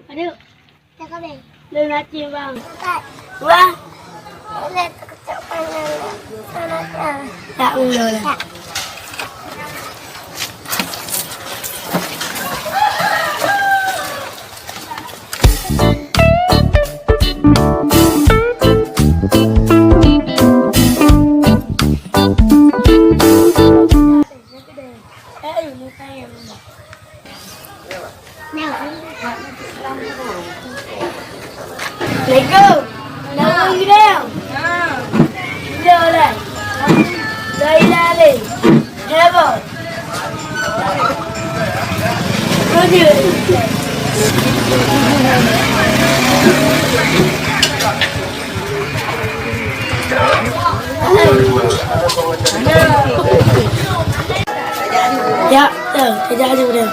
Aduh, Cakap bang. lu ngaji bang. Tak. Bang, Lihat kecap panas. Panasnya. tak ulu lah. Tak. Assalamualaikum. Nak pergi dah. Dah lah. Dah lari. Kenapa? Kerja. Ya, dah. Kerja aja dah.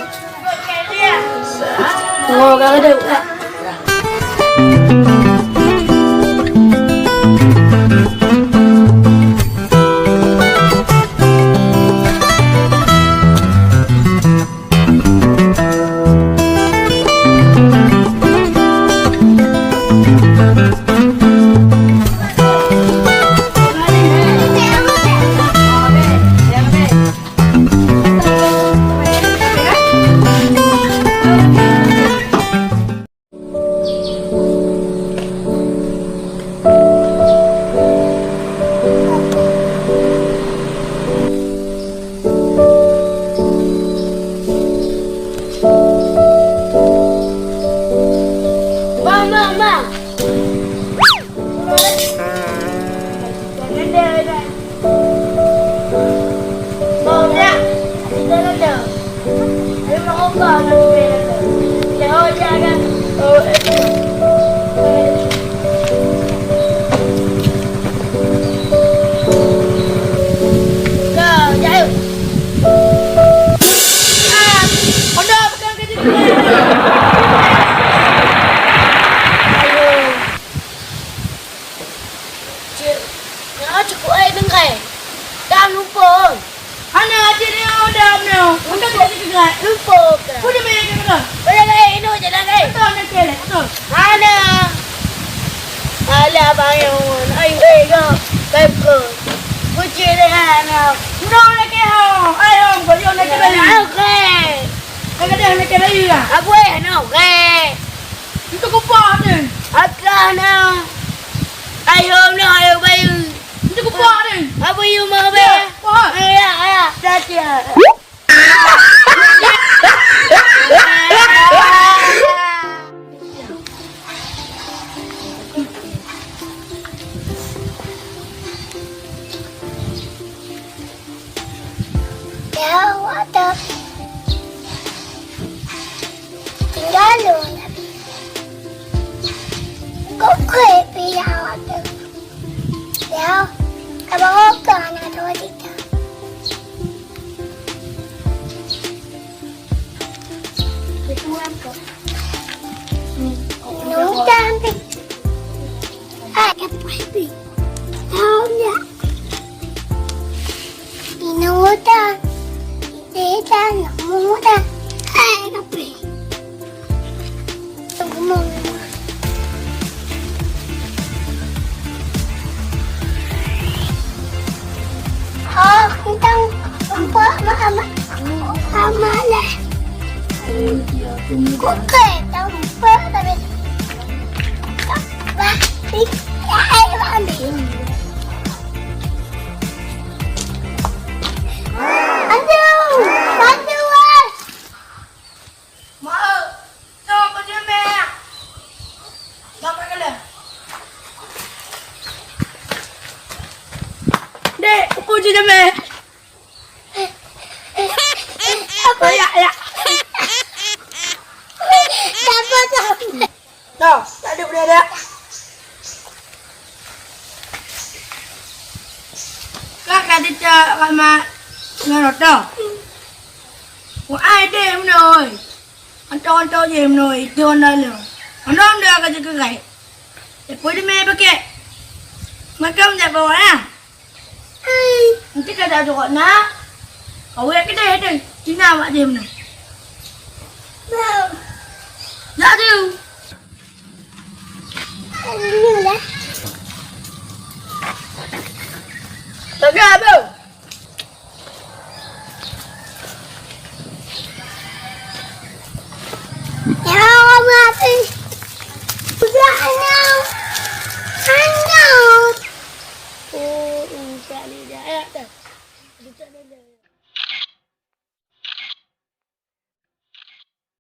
Oh, kau ada. Mama. Cukup air bengkai. Dah lupa. Ana aje dia udah no. Unda tak juga. Lupa ke? Udah main ke mana? Boleh ini je dah kai. Betul nak kele. Betul. Mana? Alah bayang. Ayo go. Baik ke. Kucing dia anak. Unda nak ke ha. Ayo kau yo nak kele. Okey. Nak kele nak kele ya. Aku nak okey. Itu kau pa ni. Akana. Ayo ayo bayu. Itu kau pa ni. Apa you mau be? Ayah, saja. Ya, ada. Tinggal lu. Kau creepy ya ada. Ya, kalau kau nak tahu kita. Nấu cam đi. Em phải bị đau nhá. Đi nấu cam. Để ta nấu cam. Em bị. Đừng có mong nữa. Không tăng. Không có mà lại. Kok kereta lupa tapi ambil. Aduh, bantuan. Mau. Tolong kau dia meh. Nak kele. Dek, kau je meh. Apa ya ya. Dapat. Dah, tak ada boleh ada. Các cái đi chơi mà nghe được đâu? Của ai đêm rồi? Anh cho gì rồi, cho đây rồi. Anh nói được cái gì cứ gậy. Để cuối đi mê bác kệ. Mà không dạy bò à? Anh thích cái dah cakap nak. Kau yang kedai tu. Cina mak dia mana? Mau. Tak ada. Ini dah. Tegak apa? Ya Allah, mati. Sudah hanyut. Hanyut. Oh, insya Allah. Ya, tak. Dia tak ada.